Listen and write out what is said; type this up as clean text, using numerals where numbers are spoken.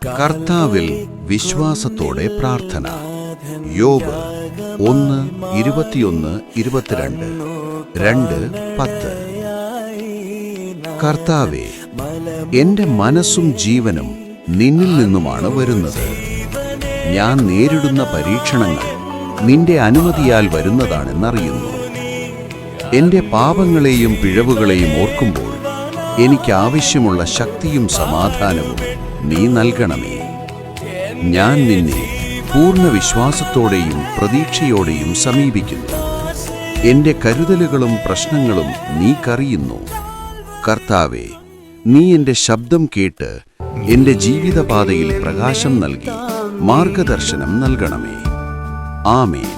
കർത്താവിൽ വിശ്വാസത്തോടെ പ്രാർത്ഥന. യോബ് 1:21-22, 2:10. കർത്താവേ, എന്റെ മനസ്സും ജീവനും നിന്നിൽ നിന്നുമാണ് വരുന്നത്. ഞാൻ നേരിടുന്ന പരീക്ഷണങ്ങൾ നിന്റെ അനുമതിയാൽ വരുന്നതാണെന്നറിയുന്നു. എന്റെ പാപങ്ങളെയും പിഴവുകളെയും ഓർക്കുമ്പോൾ എനിക്ക് ആവശ്യമുള്ള ശക്തിയും സമാധാനവും നീ നൽകണമേ. ഞാൻ നിന്നെ പൂർണ്ണ വിശ്വാസത്തോടെയും പ്രതീക്ഷയോടെയും സമീപിക്കുന്നു. എന്റെ കരുതലുകളും പ്രശ്നങ്ങളും നീക്കറിയുന്നു. കർത്താവേ, നീ എന്റെ ശബ്ദം കേട്ട് എന്റെ ജീവിതപാതയിൽ പ്രകാശം നൽകി മാർഗദർശനം നൽകണമേ. ആമേൻ.